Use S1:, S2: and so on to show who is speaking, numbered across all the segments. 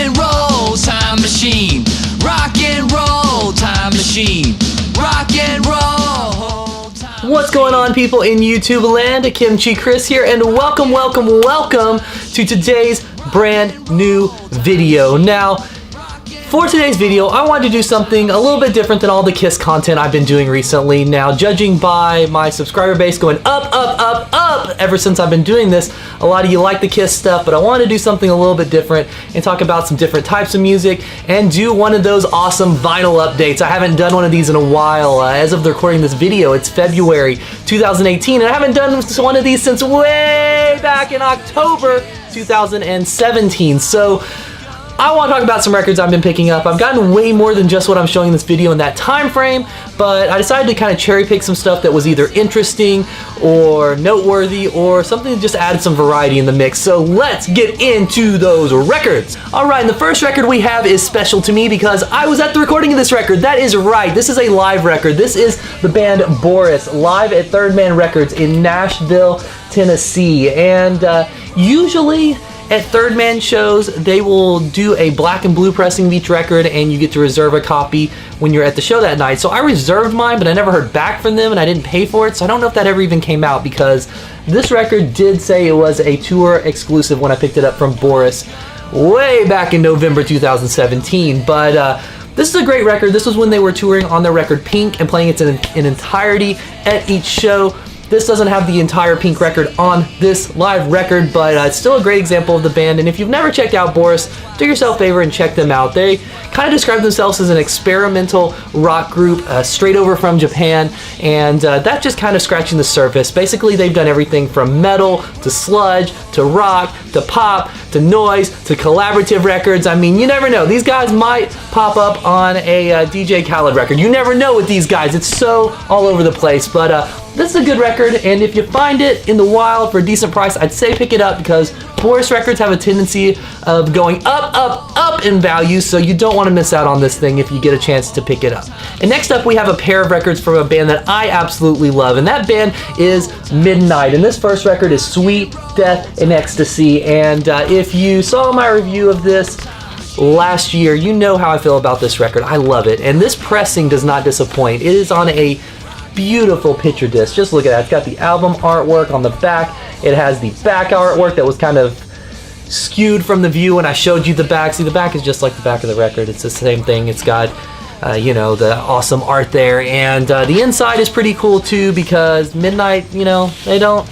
S1: and roll time machine. Rock and roll time machine. Rock and roll time.
S2: What's going on, people in YouTube land? KimchiChris here, and welcome to today's brand new video. Now, for today's video, I wanted to do something a little bit different than all the Kiss content I've been doing recently. Now, judging by my subscriber base going up ever since I've been doing this, a lot of you like the Kiss stuff, but I wanted to do something a little bit different and talk about some different types of music and do one of those awesome vinyl updates. I haven't done one of these in a while. As of the recording this video, it's February 2018, and I haven't done one of these since way back in October 2017. So I want to talk about some records I've been picking up. I've gotten way more than just what I'm showing in this video in that time frame, but I decided to kind of cherry pick some stuff that was either interesting or noteworthy or something that just added some variety in the mix. So let's get into those records. Alright, and the first record we have is special to me because I was at the recording of this record. That is right, this is a live record. This is the band Boris, live at Third Man Records in Nashville, Tennessee. And usually at Third Man shows, they will do a black and blue pressing of each record, and you get to reserve a copy when you're at the show that night. So I reserved mine, but I never heard back from them, and I didn't pay for it, so I don't know if that ever even came out, because this record did say it was a tour exclusive when I picked it up from Boris way back in November 2017. But this is a great record. This was when they were touring on their record Pink and playing it in entirety at each show. This doesn't have the entire Pink record on this live record, but it's still a great example of the band. And if you've never checked out Boris, do yourself a favor and check them out. They kind of describe themselves as an experimental rock group straight over from Japan, and that's just kind of scratching the surface. Basically, they've done everything from metal to sludge to rock to pop to noise to collaborative records. I mean, you never know. These guys might pop up on a DJ Khaled record. You never know with these guys. It's so all over the place, but this is a good record, and if you find it in the wild for a decent price, I'd say pick it up, because Boris records have a tendency of going up in value, so you don't want to miss out on this thing if you get a chance to pick it up. And next up, we have a pair of records from a band that I absolutely love, and that band is Midnight. And this first record is Sweet, Death, and Ecstasy. And if you saw my review of this last year, you know how I feel about this record. I love it, and this pressing does not disappoint. It is on a beautiful picture disc. Just look at that. It's got the album artwork on the back. It has the back artwork that was kind of skewed from the view when I showed you the back. See, the back is just like the back of the record. It's the same thing. It's got you know, the awesome art there, and the inside is pretty cool too, because Midnight, you know, they don't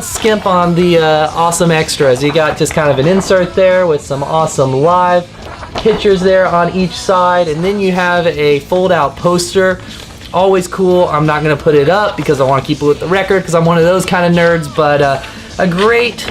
S2: skimp on the awesome extras. You got just kind of an insert there with some awesome live pictures there on each side, and then you have a fold-out poster. Always cool. I'm not going to put it up because I want to keep it with the record, because I'm one of those kind of nerds, but a great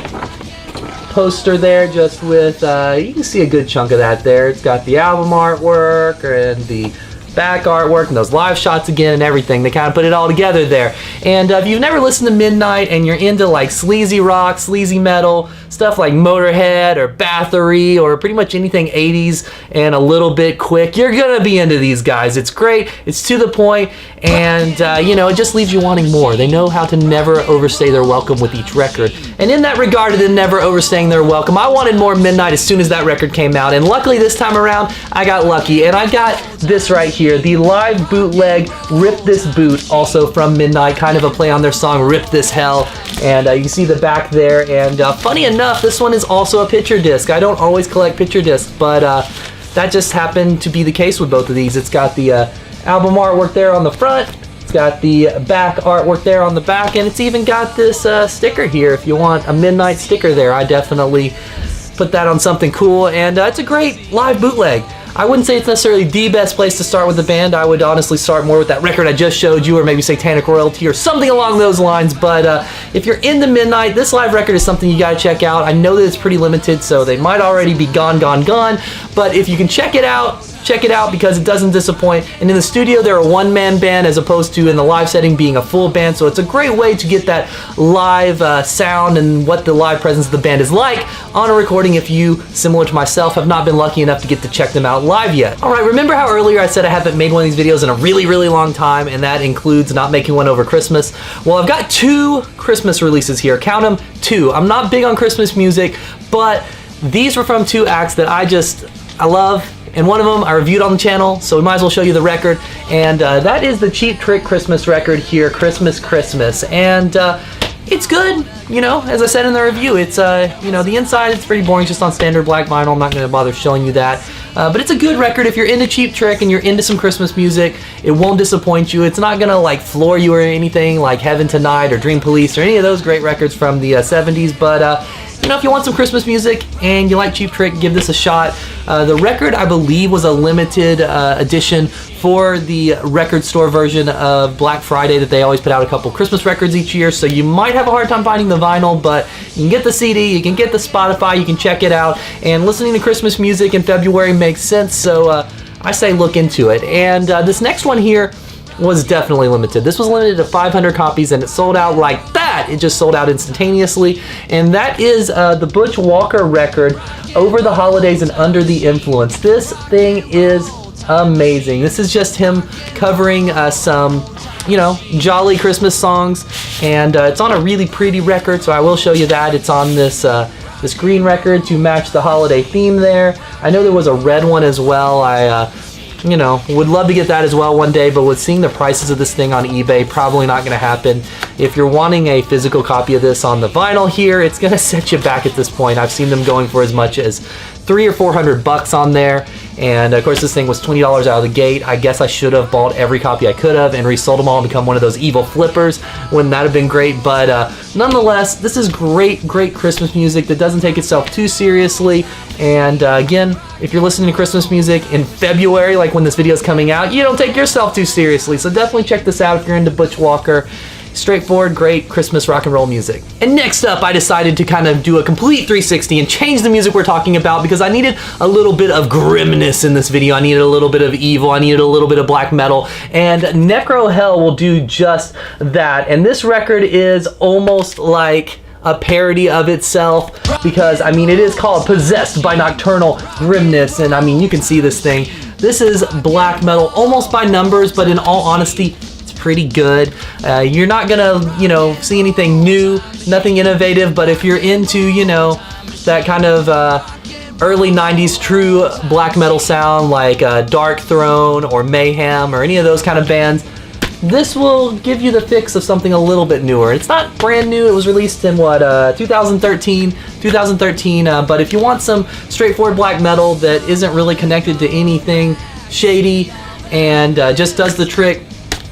S2: poster there, just with, you can see a good chunk of that there. It's got the album artwork and the back artwork and those live shots again and everything. They kind of put it all together there. And if you've never listened to Midnight and you're into like sleazy rock, sleazy metal, stuff like Motorhead or Bathory or pretty much anything 80s and a little bit quick, you're gonna be into these guys. It's great, it's to the point, and you know, it just leaves you wanting more. They know how to never overstay their welcome with each record. And in that regard of them never overstaying their welcome, I wanted more Midnight as soon as that record came out, and luckily this time around I got lucky, and I got this right here, the live bootleg Rip This Boot, also from Midnight, kind of a play on their song Rip This Hell. And you can see the back there, and funny enough, this one is also a picture disc. I don't always collect picture discs, but that just happened to be the case with both of these. It's got the album artwork there on the front, it's got the back artwork there on the back, and it's even got this sticker here. If you want a Midnight sticker there, I definitely put that on something cool, and it's a great live bootleg. I wouldn't say it's necessarily the best place to start with the band. I would honestly start more with that record I just showed you, or maybe Satanic Royalty or something along those lines. But if you're into Midnight, this live record is something you gotta check out. I know that it's pretty limited, so they might already be gone. But if you can check it out because it doesn't disappoint. And in the studio, they're a one-man band as opposed to in the live setting being a full band. So it's a great way to get that live sound and what the live presence of the band is like on a recording if you, similar to myself, have not been lucky enough to get to check them out live yet. Alright, remember how earlier I said I haven't made one of these videos in a really, really long time, and that includes not making one over Christmas? Well, I've got 2 Christmas releases here. Count them, 2. I'm not big on Christmas music, but these were from two acts that I love. And one of them I reviewed on the channel, so we might as well show you the record. And that is the Cheap Trick Christmas record here, Christmas Christmas. And it's good, you know, as I said in the review. It's, you know, the inside, it's pretty boring, just on standard black vinyl. I'm not going to bother showing you that. But it's a good record. If you're into Cheap Trick and you're into some Christmas music, it won't disappoint you. It's not going to, like, floor you or anything like Heaven Tonight or Dream Police or any of those great records from the 70s. But, you know, if you want some Christmas music and you like Cheap Trick, give this a shot. The record, I believe, was a limited edition for the record store version of Black Friday that they always put out a couple Christmas records each year, so you might have a hard time finding the vinyl, but you can get the CD, you can get the Spotify, you can check it out, and listening to Christmas music in February makes sense, so I say look into it. And this next one here was definitely limited. This was limited to 500 copies and it sold out like that. It just sold out instantaneously. And that is the Butch Walker record, Over the Holidays and Under the Influence. This thing is amazing. This is just him covering some, you know, jolly Christmas songs. And it's on a really pretty record, so I will show you that. It's on this this green record to match the holiday theme there. I know there was a red one as well. You know, would love to get that as well one day, but with seeing the prices of this thing on eBay, probably not going to happen. If you're wanting a physical copy of this on the vinyl here, it's going to set you back at this point. I've seen them going for as much as $300 or $400 on there. And of course this thing was $20 out of the gate. I guess I should have bought every copy I could have and resold them all and become one of those evil flippers. Wouldn't that have been great? But nonetheless, this is great Christmas music that doesn't take itself too seriously. And again, if you're listening to Christmas music in February, like when this video is coming out, you don't take yourself too seriously. So definitely check this out if you're into Butch Walker. Straightforward, great Christmas rock and roll music. And next up, I decided to kind of do a complete 360 and change the music we're talking about because I needed a little bit of grimness in this video. I needed a little bit of evil. I needed a little bit of black metal. And Necro Hell will do just that. And this record is almost like a parody of itself because, I mean, it is called Possessed by Nocturnal Grimness. And I mean, you can see this thing. This is black metal almost by numbers, but in all honesty, pretty good. You're not gonna, you know, see anything new, nothing innovative, but if you're into, you know, that kind of early 90s true black metal sound like Dark Throne or Mayhem or any of those kind of bands, this will give you the fix of something a little bit newer. It's not brand new. It was released in what, 2013, but if you want some straightforward black metal that isn't really connected to anything shady and just does the trick,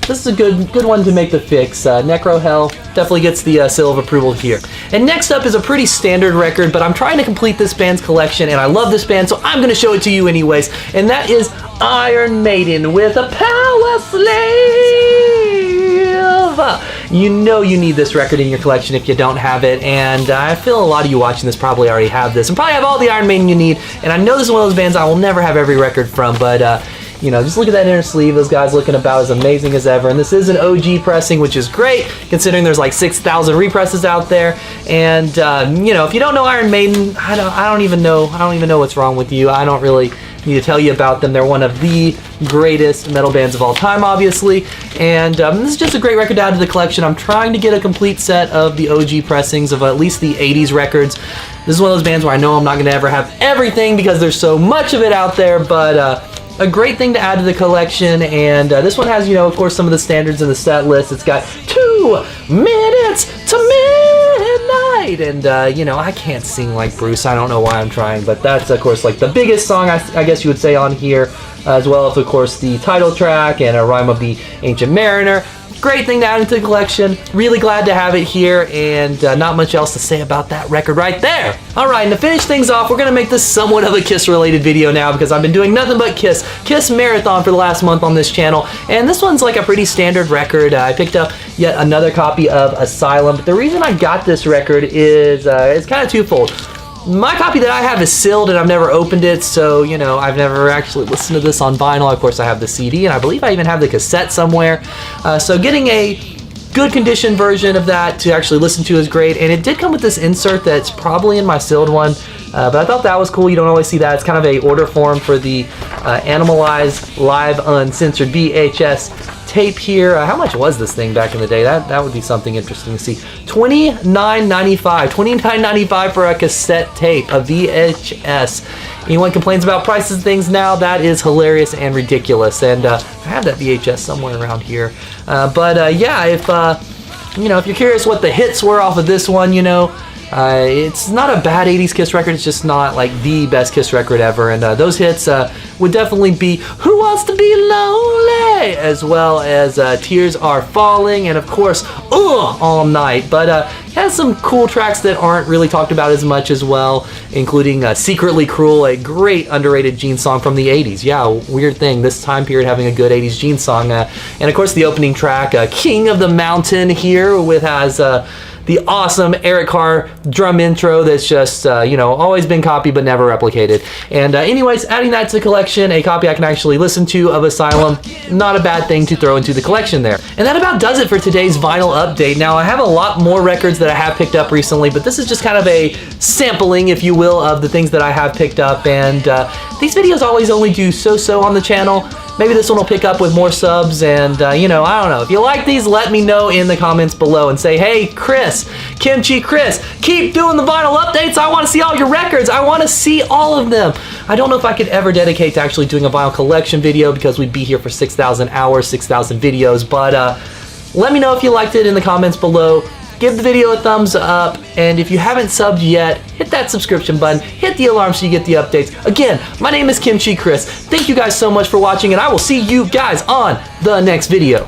S2: this is a good one to make the fix. Necro Hell definitely gets the seal of approval here. And next up is a pretty standard record, but I'm trying to complete this band's collection, and I love this band, so I'm going to show it to you anyways. And that is Iron Maiden with a Power Slave. You know you need this record in your collection if you don't have it, and I feel a lot of you watching this probably already have this, and probably have all the Iron Maiden you need. And I know this is one of those bands I will never have every record from, but you know, just look at that inner sleeve. Those guys looking about as amazing as ever. And this is an OG pressing, which is great, considering there's like 6,000 represses out there. And you know, if you don't know Iron Maiden, I don't even know what's wrong with you. I don't really need to tell you about them. They're one of the greatest metal bands of all time, obviously. And this is just a great record to add to the collection. I'm trying to get a complete set of the OG pressings of at least the 80s records. This is one of those bands where I know I'm not going to ever have everything because there's so much of it out there, but a great thing to add to the collection. And this one has, you know, of course, some of the standards in the set list. It's got 2 minutes to midnight, and you know, I can't sing like Bruce. I don't know why I'm trying, but that's of course like the biggest song I guess you would say on here, as well as of course the title track and a Rhyme of the Ancient Mariner. Great thing to add into the collection. Really glad to have it here, and not much else to say about that record right there. Alright, and to finish things off, we're going to make this somewhat of a Kiss related video now because I've been doing nothing but Kiss Marathon for the last month on this channel, and this one's like a pretty standard record. I picked up yet another copy of Asylum, but the reason I got this record is it's kind of twofold. My copy that I have is sealed and I've never opened it, so, you know, I've never actually listened to this on vinyl. Of course, I have the CD, and I believe I even have the cassette somewhere. So getting a good condition version of that to actually listen to is great, and it did come with this insert that's probably in my sealed one, but I thought that was cool. You don't always see that. It's kind of a order form for the Animalized Live Uncensored VHS tape here. How much was this thing back in the day? That would be something interesting to see. $29.95. $29.95 for a cassette tape, a VHS. Anyone complains about prices of things now, that is hilarious and ridiculous. And I have that VHS somewhere around here. Yeah, if if you're curious what the hits were off of this one, it's not a bad 80s Kiss record. It's just not like the best Kiss record ever. And those hits would definitely be Who Wants to Be Lonely, as well as Tears Are Falling, and of course All Night. But it has some cool tracks that aren't really talked about as much as well, including Secretly Cruel, a great underrated Gene song from the 80s. Yeah, weird thing, this time period having a good 80s Gene song. And of course the opening track, King of the Mountain, here has the awesome Eric Carr drum intro that's just, always been copied but never replicated. And anyways, adding that to the collection, a copy I can actually listen to of Asylum, not a bad thing to throw into the collection there. And that about does it for today's vinyl update. Now, I have a lot more records that I have picked up recently, but this is just kind of a sampling, if you will, of the things that I have picked up. And these videos always only do so-so on the channel. Maybe this one will pick up with more subs, and I don't know. If you like these, let me know in the comments below and say, hey, Chris, Kimchi Chris, keep doing the vinyl updates. I want to see all your records. I want to see all of them. I don't know if I could ever dedicate to actually doing a vinyl collection video because we'd be here for 6,000 hours, 6,000 videos, but let me know if you liked it in the comments below. Give the video a thumbs up, and if you haven't subbed yet, hit that subscription button, hit the alarm so you get the updates. Again, my name is Kimchi Chris. Thank you guys so much for watching, and I will see you guys on the next video.